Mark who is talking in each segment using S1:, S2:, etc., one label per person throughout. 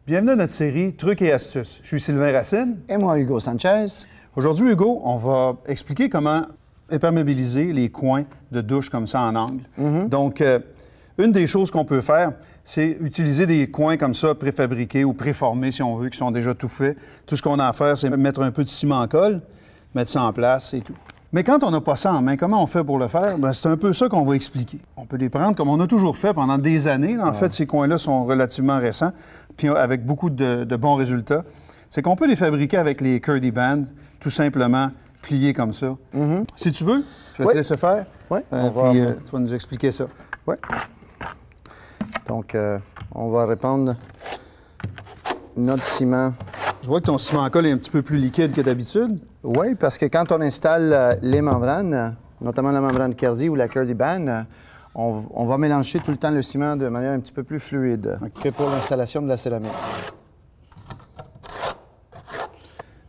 S1: Bienvenue à notre série Trucs et astuces. Je suis Sylvain Racine.
S2: Et moi, Hugo Sanchez.
S1: Aujourd'hui, Hugo, on va expliquer comment imperméabiliser les coins de douche comme ça en angle. Donc, une des choses qu'on peut faire, c'est utiliser des coins comme ça préfabriqués ou préformés, si on veut, qui sont déjà tout faits. Tout ce qu'on a à faire, c'est mettre un peu de ciment en colle, mettre ça en place et tout. Mais quand on n'a pas ça en main, comment on fait pour le faire? Bien, c'est un peu ça qu'on va expliquer. On peut les prendre comme on a toujours fait pendant des années. En fait, ces coins-là sont relativement récents, puis avec beaucoup de bons résultats. C'est qu'on peut les fabriquer avec les Curdy Band, tout simplement pliés comme ça. Si tu veux, je vais te laisser faire.
S2: Oui,
S1: tu vas nous expliquer ça.
S2: Oui. Donc, on va répandre notre ciment.
S1: Je vois que ton ciment en colle est un petit peu plus liquide que d'habitude.
S2: Oui, parce que quand on installe les membranes, notamment la membrane Kerdi ou la Curdy Band, on va mélanger tout le temps le ciment de manière un petit peu plus fluide que pour l'installation de la céramique.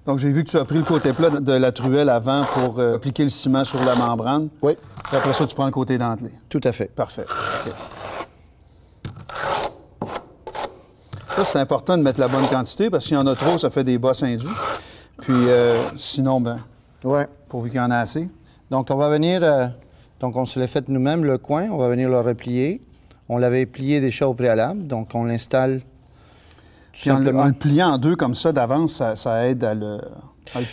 S1: Donc, j'ai vu que tu as pris le côté plat de la truelle avant pour appliquer le ciment sur la membrane.
S2: Oui.
S1: Puis après ça, tu prends le côté dentelé.
S2: Tout à fait.
S1: Parfait. OK. Ça, c'est important de mettre la bonne quantité parce qu'il y en a trop, ça fait des bosses indues. Puis sinon, bien, pourvu qu'il y en a assez.
S2: Donc, on va venir... donc, on se l'est fait nous-mêmes, le coin. On va venir le replier. On l'avait plié déjà au préalable. Donc, on l'installe tout simplement.
S1: En le pliant en deux comme ça d'avance, ça aide à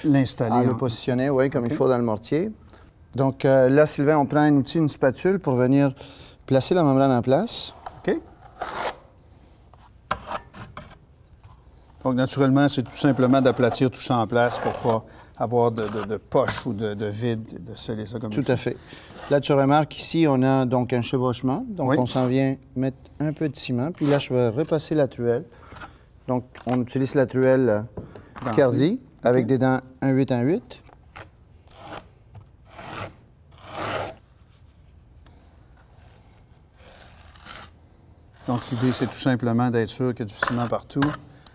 S1: l'installer.
S2: À le positionner, oui, comme il faut dans le mortier. Donc, là, Sylvain, on prend un outil, une spatule pour venir placer la membrane en place.
S1: OK. Donc, naturellement, c'est tout simplement d'aplatir tout ça en place pour pas avoir de poche ou de vide, de sceller ça comme ça.
S2: Tout à fait. Là, tu remarques ici, on a donc un chevauchement. Donc, on s'en vient mettre un peu de ciment. Puis là, je vais repasser la truelle. Donc, on utilise la truelle Kerdi avec des dents 1,8 en 8.
S1: Donc, l'idée, c'est tout simplement d'être sûr qu'il y a du ciment partout.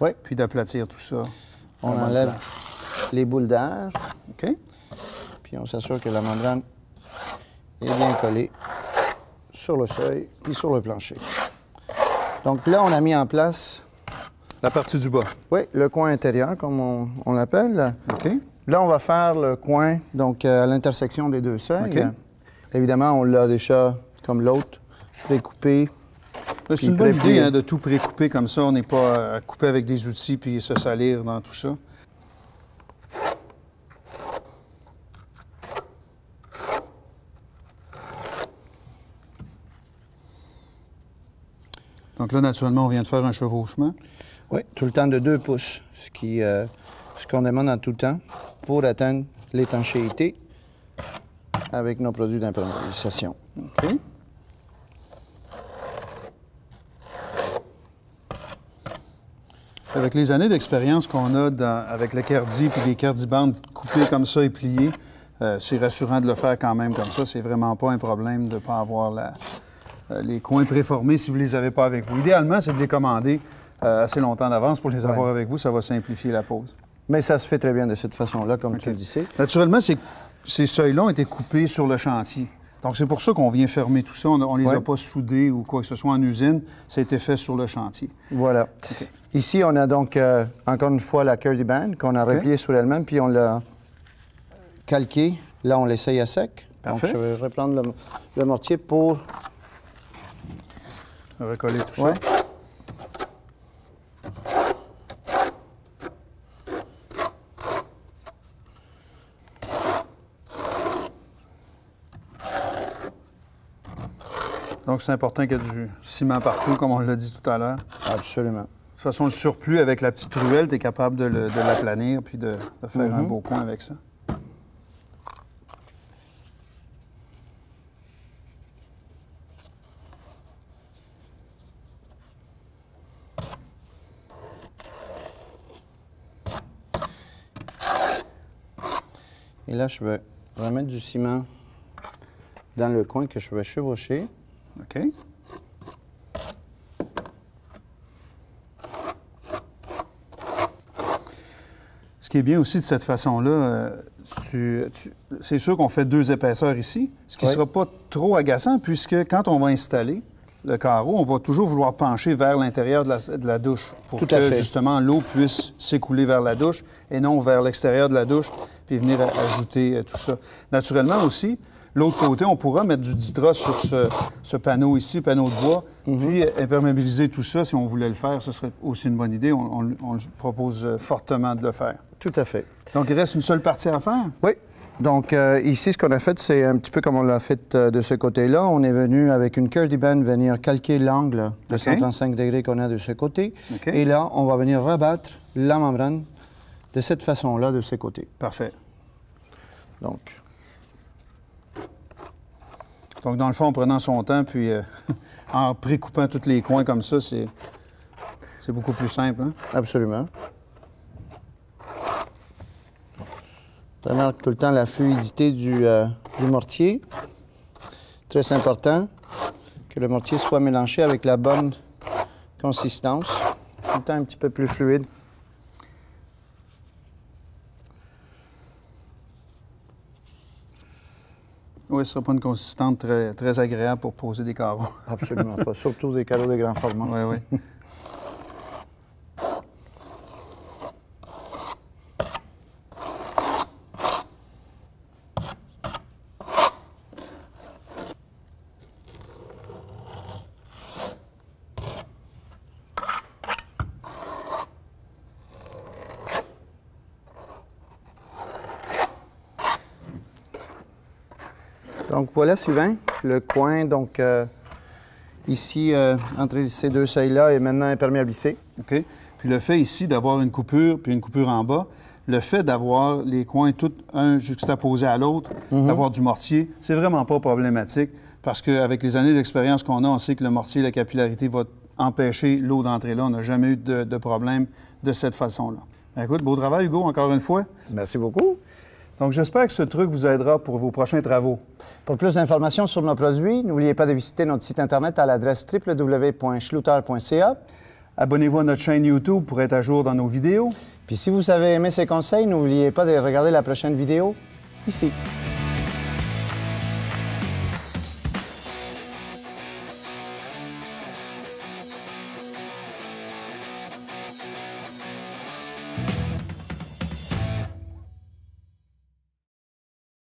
S2: Oui.
S1: Puis d'aplatir tout ça.
S2: On enlève les boules d'air.
S1: OK.
S2: Puis on s'assure que la membrane est bien collée sur le seuil et sur le plancher. Donc là, on a mis en place...
S1: La partie du bas.
S2: Oui, le coin intérieur, comme on l'appelle.
S1: OK.
S2: Là, on va faire le coin, donc à l'intersection des deux seuils.
S1: OK.
S2: Évidemment, on l'a déjà, comme l'autre, précoupé.
S1: C'est une bonne idée de tout précouper comme ça. On n'est pas à couper avec des outils puis se salir dans tout ça. Donc là, naturellement, on vient de faire un chevauchement.
S2: Oui, tout le temps de 2 pouces, ce qu'on demande en tout temps pour atteindre l'étanchéité avec nos produits d'imperméabilisation.
S1: OK. Avec les années d'expérience qu'on a avec le Kerdi puis les Kerdi Band coupés comme ça et pliés, c'est rassurant de le faire quand même comme ça. C'est vraiment pas un problème de ne pas avoir les coins préformés si vous ne les avez pas avec vous. Idéalement, c'est de les commander assez longtemps d'avance pour les avoir avec vous. Ça va simplifier la pose.
S2: Mais ça se fait très bien de cette façon-là, comme tu le disais.
S1: Naturellement, ces seuils-là ont été coupés sur le chantier. Donc, c'est pour ça qu'on vient fermer tout ça. On ne les a pas soudés ou quoi que ce soit en usine. Ça a été fait sur le chantier.
S2: Voilà. Okay. Ici, on a donc, encore une fois, la Curdy Band qu'on a repliée sur elle-même, puis on l'a calquée. Là, on l'essaye à sec.
S1: Parfait.
S2: Donc, je vais reprendre le mortier pour...
S1: recoller tout ça. Donc, c'est important qu'il y ait du ciment partout, comme on l'a dit tout à l'heure.
S2: Absolument.
S1: De toute façon, le surplus, avec la petite truelle, tu es capable de l'aplanir puis de faire un beau coin avec ça.
S2: Et là, je vais remettre du ciment dans le coin que je vais chevaucher.
S1: OK. Ce qui est bien aussi de cette façon-là, c'est sûr qu'on fait 2 épaisseurs ici, ce qui ne sera pas trop agaçant puisque quand on va installer, le carreau, on va toujours vouloir pencher vers l'intérieur de la douche pour que, justement, l'eau puisse s'écouler vers la douche et non vers l'extérieur de la douche, puis venir ajouter tout ça. Naturellement aussi, l'autre côté, on pourra mettre du Dytra sur ce panneau ici, panneau de bois, puis imperméabiliser tout ça. Si on voulait le faire, ce serait aussi une bonne idée. On le propose fortement de le faire.
S2: Tout à fait.
S1: Donc, il reste une seule partie à faire?
S2: Oui. Donc, ici, ce qu'on a fait, c'est un petit peu comme on l'a fait de ce côté-là. On est venu avec une Curdy-Band venir calquer l'angle de 135 degrés qu'on a de ce côté. Et là, on va venir rabattre la membrane de cette façon-là de ce côté.
S1: Parfait.
S2: Donc,
S1: dans le fond, en prenant son temps, puis en précoupant tous les coins comme ça, c'est beaucoup plus simple. Hein?
S2: Absolument. Remarque tout le temps la fluidité du mortier. Très important que le mortier soit mélangé avec la bonne consistance. Tout le temps un petit peu plus fluide.
S1: Oui, ce ne sera pas une consistance très agréable pour poser des carreaux.
S2: Absolument pas, surtout des carreaux de grand format.
S1: Oui, oui.
S2: Donc voilà, Sylvain, le coin, donc ici, entre ces deux seuils-là, est maintenant imperméabilisé.
S1: OK. Puis le fait ici d'avoir une coupure, puis une coupure en bas, le fait d'avoir les coins tous un juxtaposé à l'autre, d'avoir du mortier, c'est vraiment pas problématique parce qu'avec les années d'expérience qu'on a, on sait que le mortier, la capillarité va empêcher l'eau d'entrer là. On n'a jamais eu de problème de cette façon-là. Bien, écoute, beau travail, Hugo, encore une fois.
S2: Merci beaucoup.
S1: Donc, j'espère que ce truc vous aidera pour vos prochains travaux.
S2: Pour plus d'informations sur nos produits, n'oubliez pas de visiter notre site Internet à l'adresse www.schluter.ca.
S1: Abonnez-vous à notre chaîne YouTube pour être à jour dans nos vidéos.
S2: Puis si vous avez aimé ces conseils, n'oubliez pas de regarder la prochaine vidéo ici.